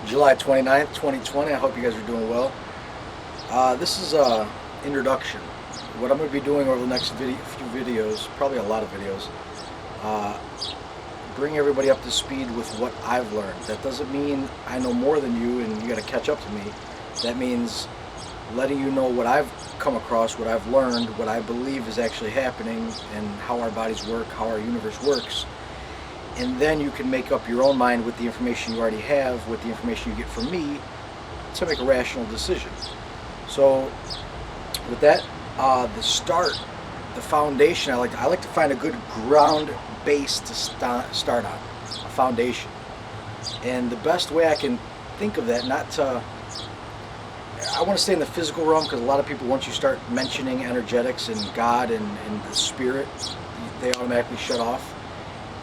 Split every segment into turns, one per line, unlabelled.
July 29th, 2020. I hope you guys are doing well. This is a introduction. What I'm going to be doing over the next few videos, probably a lot of videos, bring everybody up to speed with what I've learned. That doesn't mean I know more than you and you got to catch up to me. That means letting you know what I've come across, what I've learned, what I believe is actually happening, and how our bodies work, how our universe works. And then you can make up your own mind with the information you already have, with the information you get from me, to make a rational decision. So with that, the start, the foundation, I like to find a good ground base to start on, a foundation. And the best way I can think of that, I want to stay in the physical realm, because a lot of people, once you start mentioning energetics and God and the spirit, they automatically shut off.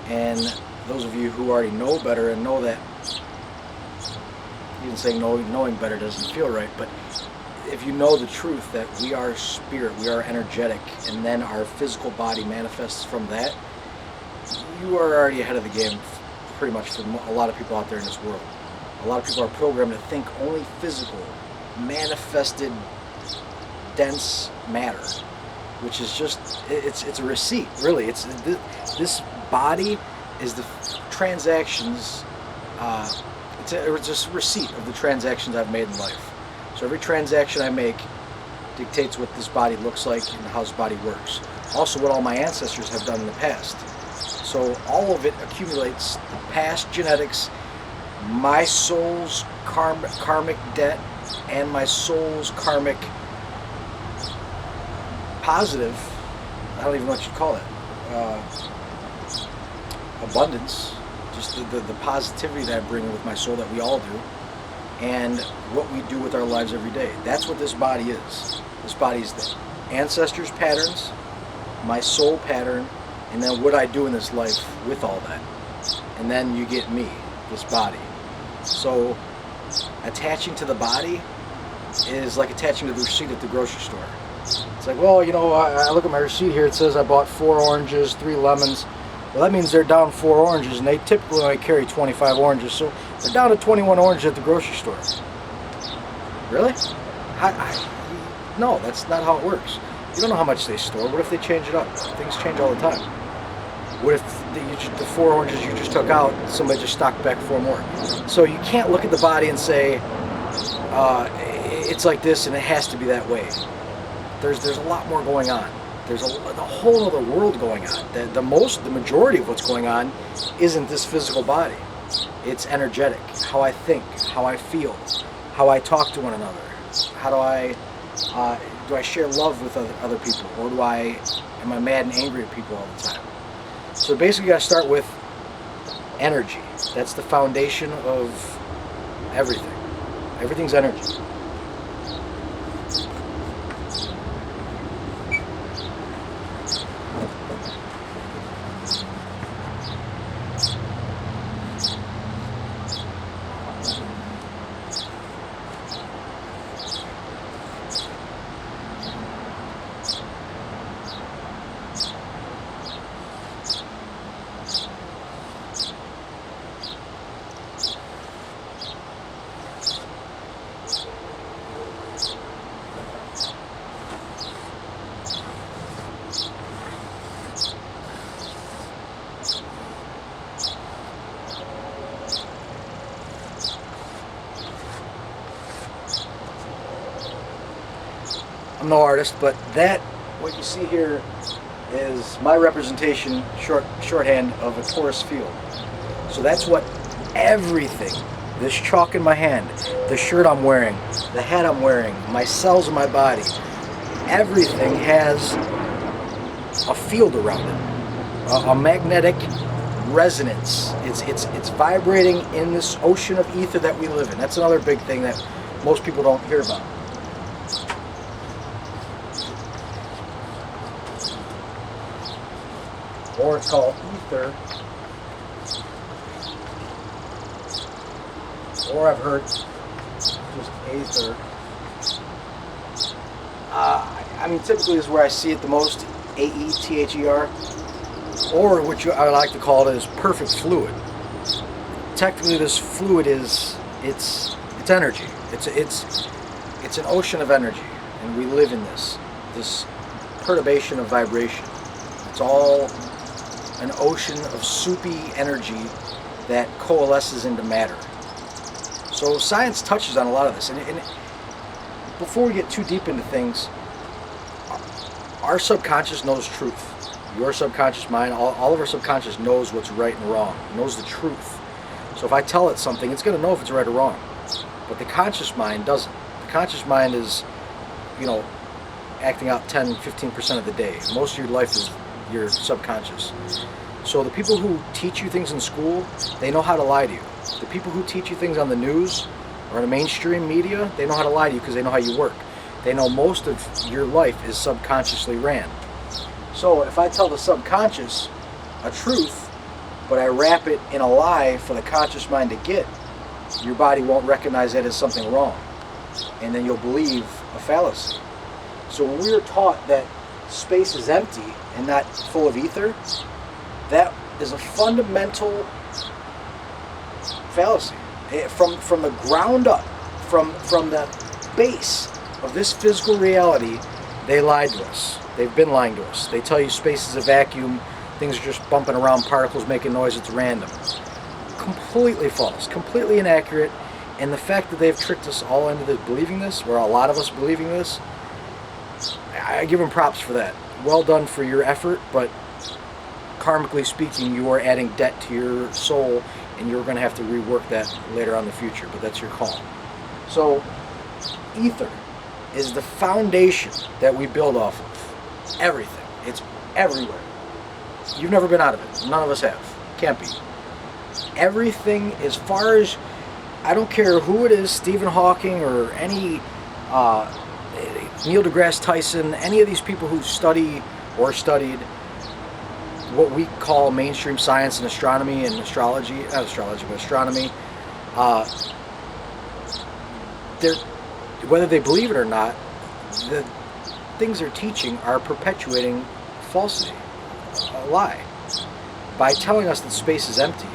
And those of you who already know better and know that, even saying knowing better doesn't feel right, but if you know the truth that we are spirit, we are energetic, and then our physical body manifests from that, you are already ahead of the game pretty much for a lot of people out there in this world. A lot of people are programmed to think only physical, manifested, dense matter, which is just, it's a receipt, really. It's this body is the transactions, it's just a receipt of the transactions I've made in life. So every transaction I make dictates what this body looks like and how this body works. Also what all my ancestors have done in the past. So all of it accumulates the past genetics, my soul's karmic debt, and my soul's karmic positive, I don't even know what you'd call it, abundance, just the positivity that I bring with my soul, that we all do, and what we do with our lives every day. That's what this body is. This body is the ancestors' patterns, my soul pattern, and then what I do in this life with all that. And then you get me, this body. So attaching to the body is like attaching to the receipt at the grocery store. It's like, well, you know, I look at my receipt here, it says I bought 4 oranges, 3 lemons. Well, that means they're down 4 oranges, and they typically only carry 25 oranges, so they're down to 21 oranges at the grocery store. Really? No, that's not how it works. You don't know how much they store. What if they change it up? Things change all the time. What if the 4 oranges you just took out, somebody just stocked back 4 more? So you can't look at the body and say, it's like this and it has to be that way. There's a lot more going on. There's a whole other world going on. The majority of what's going on isn't this physical body. It's energetic. How I think, how I feel, how I talk to one another. How do I share love with other people, or am I mad and angry at people all the time? So basically, you got to start with energy. That's the foundation of everything. Everything's energy. I'm no artist, but what you see here is my representation, shorthand of a torus field. So that's what everything, this chalk in my hand, the shirt I'm wearing, the hat I'm wearing, my cells in my body, everything has a field around it, a magnetic resonance. It's vibrating in this ocean of ether that we live in. That's another big thing that most people don't hear about. Or it's called ether, or I've heard just aether. I mean, typically is where I see it the most, A-E-T-H-E-R, or what I like to call it is perfect fluid. Technically, this fluid is it's energy. It's an ocean of energy, and we live in this perturbation of vibration. It's all an ocean of soupy energy that coalesces into matter. So science touches on a lot of this, and before we get too deep into things, our subconscious knows truth. Your subconscious mind, all of our subconscious knows what's right and wrong, knows the truth. So if I tell it something, it's going to know if it's right or wrong. But the conscious mind doesn't. The conscious mind is, acting out 10, 15% of the day. Most of your life is your subconscious. So the people who teach you things in school, they know how to lie to you. The people who teach you things on the news or in the mainstream media, they know how to lie to you because they know how you work. They know most of your life is subconsciously ran. So if I tell the subconscious a truth, but I wrap it in a lie for the conscious mind to get, your body won't recognize that as something wrong. And then you'll believe a fallacy. So when we are taught that space is empty and not full of ether, that is a fundamental fallacy. From the ground up, from the base of this physical reality, they lied to us. They've been lying to us. They tell you space is a vacuum, things are just bumping around, particles making noise, it's random. Completely false, completely inaccurate, and the fact that they've tricked us all into believing this, or a lot of us believing this, I give them props for that. Well done for your effort, but karmically speaking, you are adding debt to your soul, and you're going to have to rework that later on in the future, but that's your call. So, ether is the foundation that we build off of. Everything. It's everywhere. You've never been out of it. None of us have. Can't be. Everything, as far as, I don't care who it is, Stephen Hawking or any Neil deGrasse Tyson, any of these people who study or studied what we call mainstream science and astronomy and astrology, not astrology, but astronomy, whether they believe it or not, the things they're teaching are perpetuating falsity, a lie. By telling us that space is empty,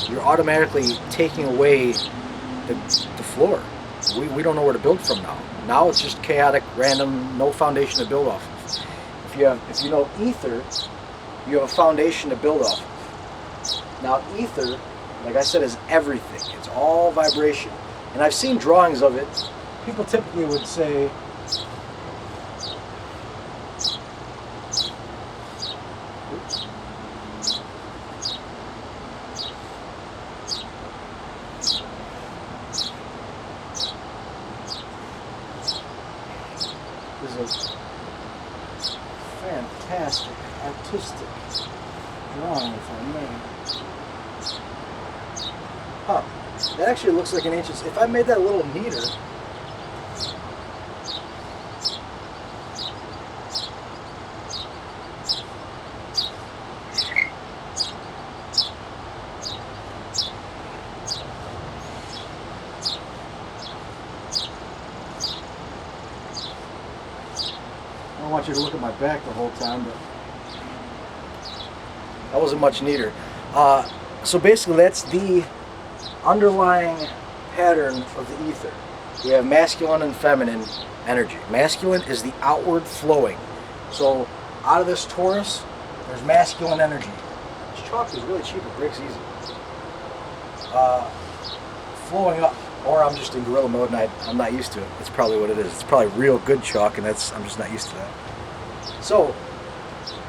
you're automatically taking away the floor. We don't know where to build from now. Now it's just chaotic, random, no foundation to build off of. If you know ether, you have a foundation to build off of. Now ether, like I said, is everything. It's all vibration. And I've seen drawings of it. People typically would say, oops. This is a fantastic artistic drawing, if I may. Huh. That actually looks like an ancient... If I made that a little neater... I don't want you to look at my back the whole time, but that wasn't much neater. So basically that's the underlying pattern of the ether. We have masculine and feminine energy. Masculine is the outward flowing. So out of this Taurus, there's masculine energy. This chalk is really cheap, it breaks easy. Flowing up, or I'm just in gorilla mode and I'm not used to it. That's probably what it is. It's probably real good chalk and I'm just not used to that. So,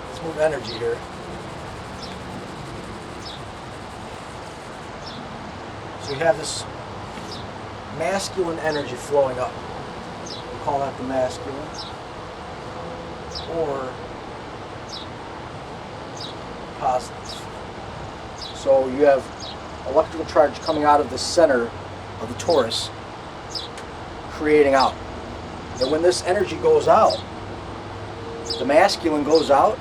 let's move energy here. So you have this masculine energy flowing up. We'll call that the masculine. Or positive. So you have electrical charge coming out of the center of the Taurus, creating out. And when this energy goes out, the masculine goes out,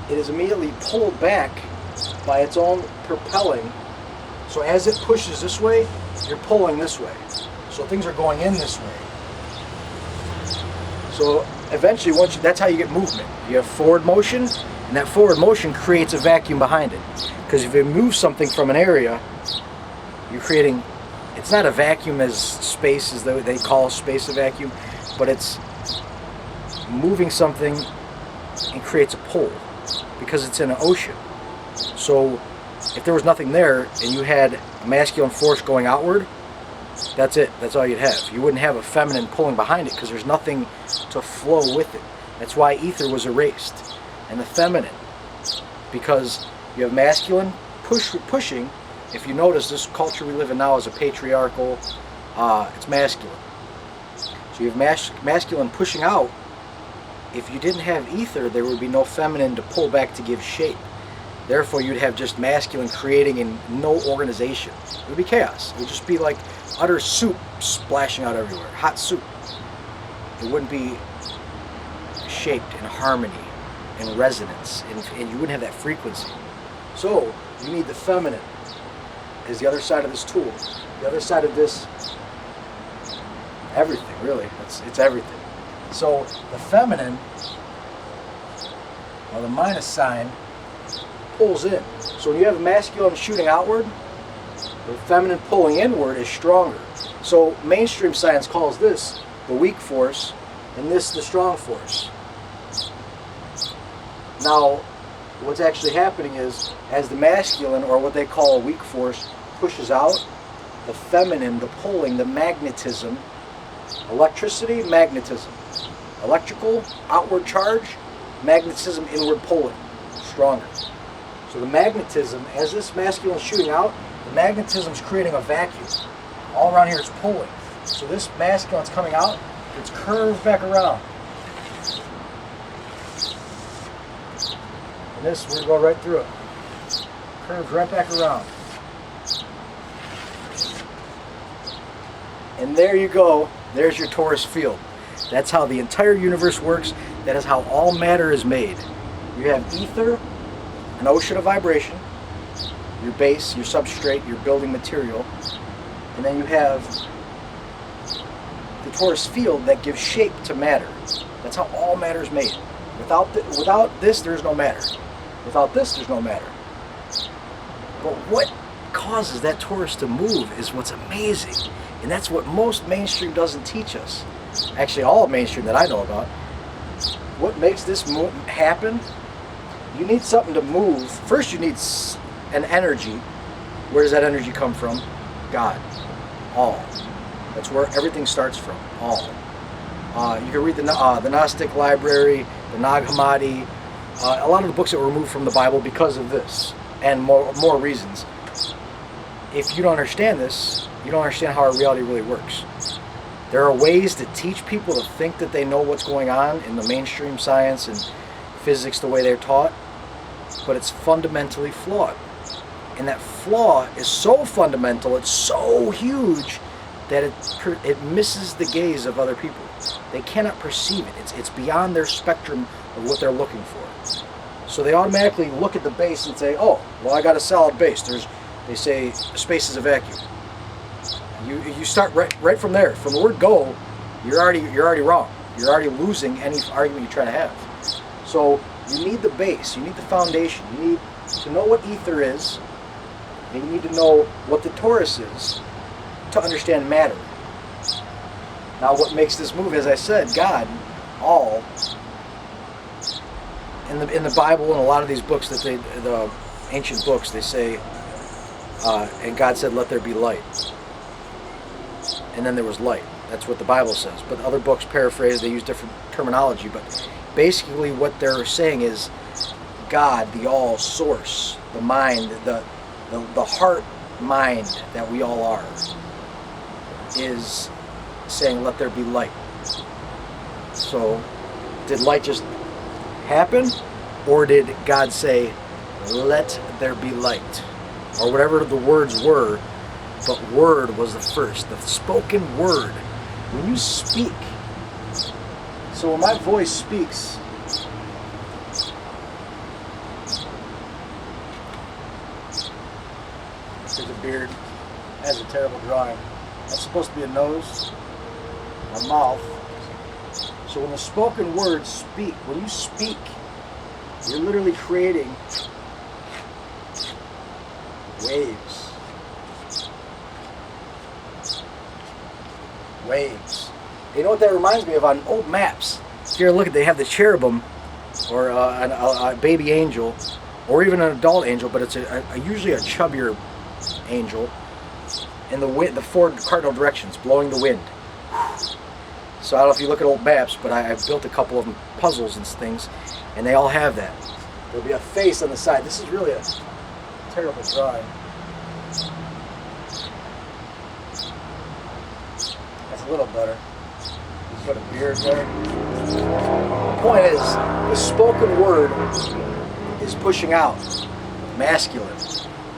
it is immediately pulled back by its own propelling. So as it pushes this way, you're pulling this way. So things are going in this way. So eventually, that's how you get movement. You have forward motion, and that forward motion creates a vacuum behind it. Because if you move something from an area, You're creating, it's not a vacuum as space, as they call space a vacuum, but it's moving something and creates a pull because it's in an ocean. So if there was nothing there and you had a masculine force going outward, that's it. That's all you'd have. You wouldn't have a feminine pulling behind it because there's nothing to flow with it. That's why ether was erased. And the feminine, because you have masculine pushing. If you notice, this culture we live in now is a patriarchal, it's masculine. So you have masculine pushing out. If you didn't have ether, there would be no feminine to pull back to give shape. Therefore, you'd have just masculine creating and no organization. It would be chaos. It would just be like utter soup splashing out everywhere, hot soup. It wouldn't be shaped in harmony and resonance, and you wouldn't have that frequency. So you need the feminine is the other side of this tool. The other side of this, everything really, it's everything. So the feminine, or the minus sign, pulls in. So when you have a masculine shooting outward, the feminine pulling inward is stronger. So mainstream science calls this the weak force and this the strong force. Now, what's actually happening is, as the masculine, or what they call a weak force, pushes out, the feminine, the pulling, the magnetism, electricity, magnetism. Electrical, outward charge, magnetism, inward pulling, stronger. So the magnetism, as this masculine is shooting out, the magnetism is creating a vacuum. All around here is pulling. So this masculine is coming out, it's curved back around. And this, we're going to go right through it. Curves right back around. And there you go. There's your torus field. That's how the entire universe works. That is how all matter is made. You have ether, an ocean of vibration, your base, your substrate, your building material, and then you have the torus field that gives shape to matter. That's how all matter is made. Without this, there's no matter. Without this, there's no matter. But what causes that torus to move is what's amazing. And that's what most mainstream doesn't teach us. Actually, all mainstream that I know about. What makes this happen? You need something to move. First, you need an energy. Where does that energy come from? God. All. That's where everything starts from. All. You can read the Gnostic library, the Nag Hammadi, a lot of the books that were removed from the Bible because of this, and more reasons. If you don't understand this, you don't understand how our reality really works. There are ways to teach people to think that they know what's going on in the mainstream science and physics the way they're taught, but it's fundamentally flawed. And that flaw is so fundamental, it's so huge, that it misses the gaze of other people. They cannot perceive it. It's beyond their spectrum of what they're looking for. So they automatically look at the base and say, oh, well, I got a solid base. They say space is a vacuum. You start right from there. From the word go, you're already wrong. You're already losing any argument you're trying to have. So you need the base. You need the foundation. You need to know what ether is, and you need to know what the torus is to understand matter. Now, what makes this move, as I said, God, all. In the Bible and a lot of these books the ancient books, they say, and God said, "Let there be light," and then there was light. That's what the Bible says. But other books paraphrase; they use different terminology. But basically, what they're saying is, God, the all source, the mind, the heart mind that we all are, is saying, "Let there be light." So, did light just happen, or did God say, "Let there be light," or whatever the words were? But word was the first, the spoken word. When you speak, so when my voice speaks, there's a beard, has a terrible drawing. That's supposed to be a nose, a mouth. So when the spoken words speak, when you speak, you're literally creating waves. Waves. You know what that reminds me of on old maps? If you ever look at, they have the cherubim, or a baby angel, or even an adult angel, but it's usually a chubbier angel, in the 4 cardinal directions, blowing the wind. So I don't know if you look at old maps, but I've built a couple of them, puzzles and things, and they all have that. There'll be a face on the side. This is really a terrible drawing. That's a little better. Put a beard there. The point is, the spoken word is pushing out, masculine,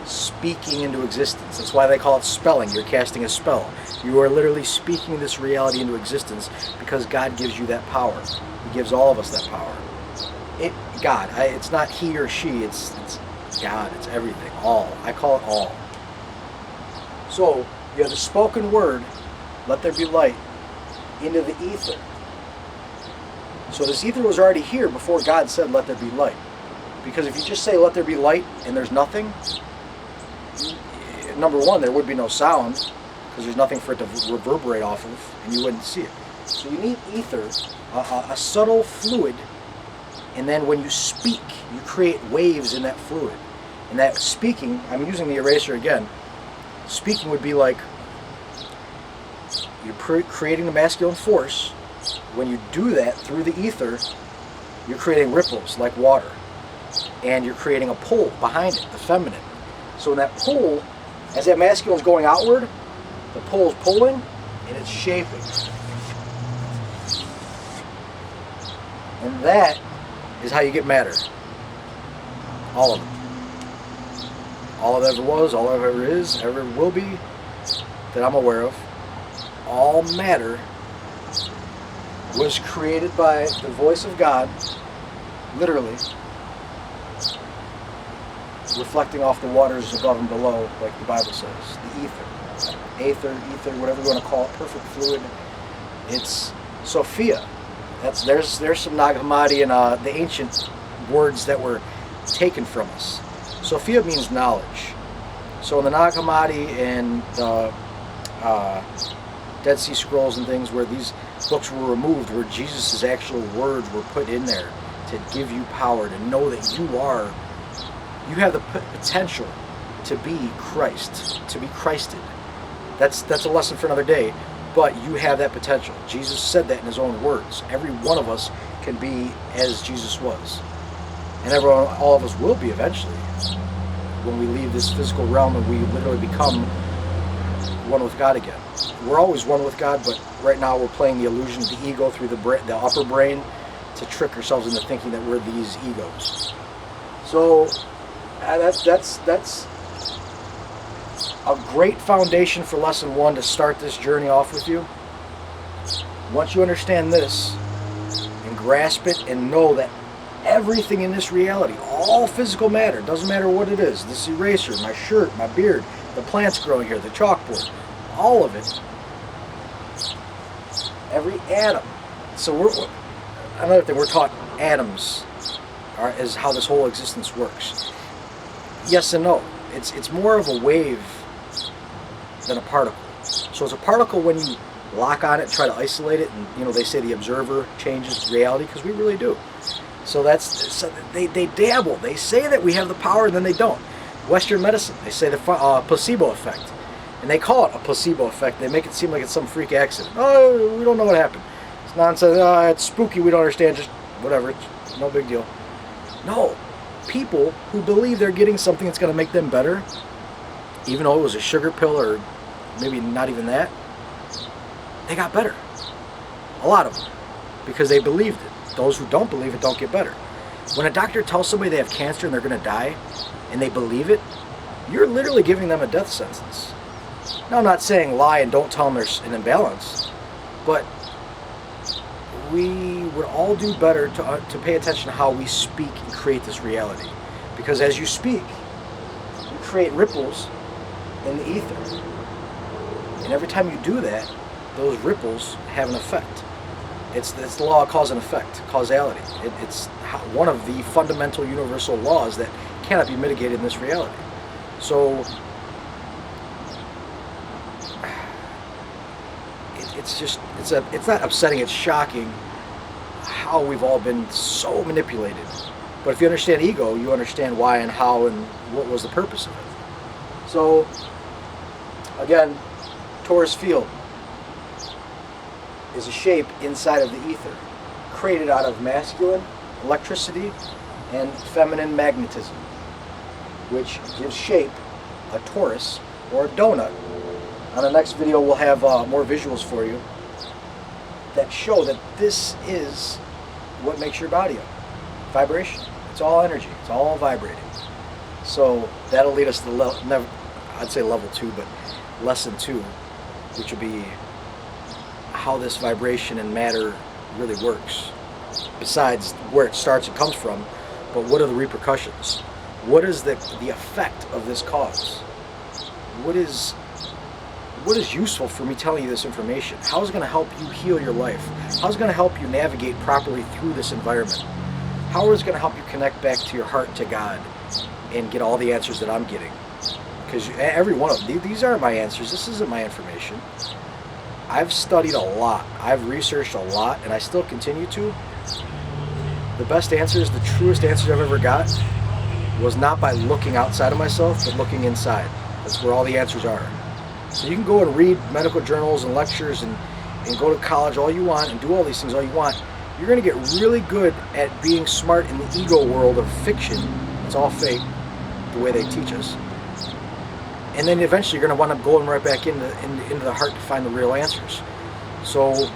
speaking into existence. That's why they call it spelling. You're casting a spell. You are literally speaking this reality into existence because God gives you that power. He gives all of us that power. It's not he or she, it's God, it's everything, all. I call it all. So, you have the spoken word, let there be light, into the ether. So this ether was already here before God said, let there be light. Because if you just say, let there be light, and there's nothing, number one, there would be no sound, because there's nothing for it to reverberate off of, and you wouldn't see it. So you need ether, a subtle fluid, and then when you speak, you create waves in that fluid. And that speaking, I'm using the eraser again, speaking would be like, you're creating the masculine force. When you do that through the ether, you're creating ripples like water. And you're creating a pull behind it, the feminine. So in that pull, as that masculine is going outward, the pull is pulling and it's shaping. And that is how you get matter. All of it. All it ever was, all it ever is, ever will be, that I'm aware of. All matter was created by the voice of God, literally, reflecting off the waters above and below, like the Bible says. The ether, whatever you want to call it, perfect fluid. It's Sophia. There's some Nag Hammadi and the ancient words that were taken from us. Sophia means knowledge. So in the Nag Hammadi and the Dead Sea Scrolls and things, where these books were removed, where Jesus' actual words were put in there to give you power, to know that you have the potential to be Christ, to be Christed. That's a lesson for another day, but you have that potential. Jesus said that in his own words. Every one of us can be as Jesus was. And all of us will be eventually, when we leave this physical realm and we literally become one with God again. We're always one with God, but right now we're playing the illusion of the ego through the upper brain to trick ourselves into thinking that we're these egos. So that's a great foundation for lesson 1 to start this journey off with you. Once you understand this and grasp it and know that everything in this reality, all physical matter, doesn't matter what it is, this eraser, my shirt, my beard, the plants growing here, the chalkboard, all of it, every atom. So another thing, we're taught atoms is how this whole existence works. Yes and no. It's more of a wave than a particle. So it's a particle when you lock on it and try to isolate it, and they say the observer changes reality, because we really do. So they dabble. They say that we have the power, and then they don't. Western medicine, they say the placebo effect, and they call it a placebo effect. They make it seem like it's some freak accident. Oh, we don't know what happened. It's nonsense. It's spooky. We don't understand. Just whatever. It's no big deal. No, people who believe they're getting something that's going to make them better, even though it was a sugar pill or maybe not even that, they got better. A lot of them, because they believed it. Those who don't believe it don't get better. When a doctor tells somebody they have cancer and they're going to die, and they believe it, you're literally giving them a death sentence. Now, I'm not saying lie and don't tell them there's an imbalance, but we would all do better to pay attention to how we speak and create this reality. Because as you speak, you create ripples in the ether. And every time you do that, those ripples have an effect. It's the law of cause and effect, causality. It's one of the fundamental universal laws that cannot be mitigated in this reality. So it's not upsetting, it's shocking how we've all been so manipulated. But if you understand ego, you understand why and how and what was the purpose of it. So, again, Torus field is a shape inside of the ether, created out of masculine electricity and feminine magnetism, which gives shape a torus or a donut. On the next video, we'll have more visuals for you that show that this is what makes your body up. Vibration. It's all energy. It's all vibrating. So that'll lead us to I'd say level 2, but lesson 2, which would be how this vibration and matter really works. Besides where it starts and comes from, but what are the repercussions? What is the effect of this cause? What is useful for me telling you this information? How is it going to help you heal your life? How is it going to help you navigate properly through this environment? How is it going to help you connect back to your heart and to God and get all the answers that I'm getting? Because every one of them, these aren't my answers. This isn't my information. I've studied a lot. I've researched a lot, and I still continue to. The best answers, the truest answers I've ever got was not by looking outside of myself, but looking inside. That's where all the answers are. So you can go and read medical journals and lectures and go to college all you want and do all these things all you want. You're going to get really good at being smart in the ego world of fiction. It's all fake, the way they teach us. And then eventually you're going to wind up going right back into the heart to find the real answers. So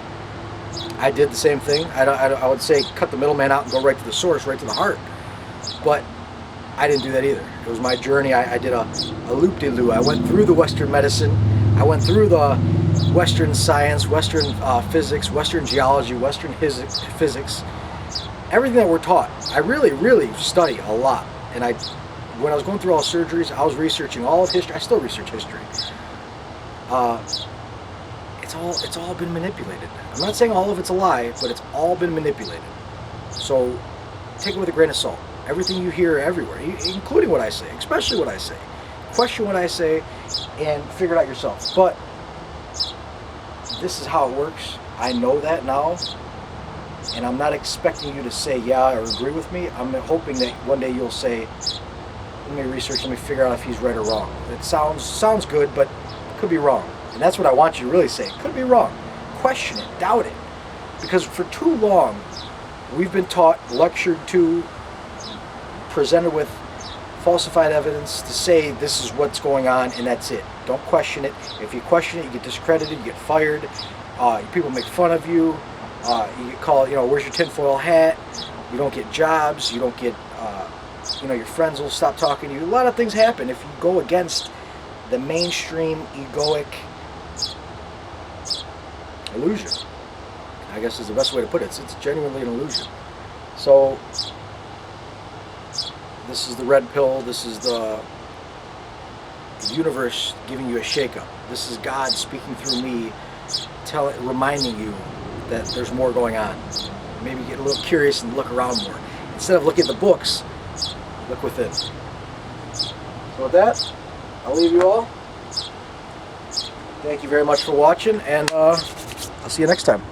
I did the same thing. I would say cut the middleman out and go right to the source, right to the heart. But I didn't do that either. It was my journey. I did a loop-de-loo. I went through the Western medicine. I went through the Western science, Western physics, Western geology, Western physics. Everything that we're taught. I really, really study a lot. And when I was going through all surgeries, I was researching all of history. I still research history. It's all been manipulated. I'm not saying all of it's a lie, but it's all been manipulated. So take it with a grain of salt. Everything you hear everywhere, including what I say, especially what I say. Question what I say and figure it out yourself. But this is how it works. I know that now. And I'm not expecting you to say yeah or agree with me. I'm hoping that one day you'll say, let me research, let me figure out if he's right or wrong. It sounds good, but it could be wrong. And that's what I want you to really say. It could be wrong. Question it, doubt it. Because for too long, we've been taught, lectured to, presented with falsified evidence to say this is what's going on and that's it. Don't question it. If you question it, you get discredited, you get fired, people make fun of you, you get called, where's your tinfoil hat? You don't get jobs, you don't get, your friends will stop talking to you. A lot of things happen if you go against the mainstream egoic illusion. I guess is the best way to put it. It's genuinely an illusion. So this is the red pill. This is the universe giving you a shake-up. This is God speaking through me, reminding you that there's more going on. Maybe get a little curious and look around more. Instead of looking at the books, look within. So with that, I'll leave you all. Thank you very much for watching, and I'll see you next time.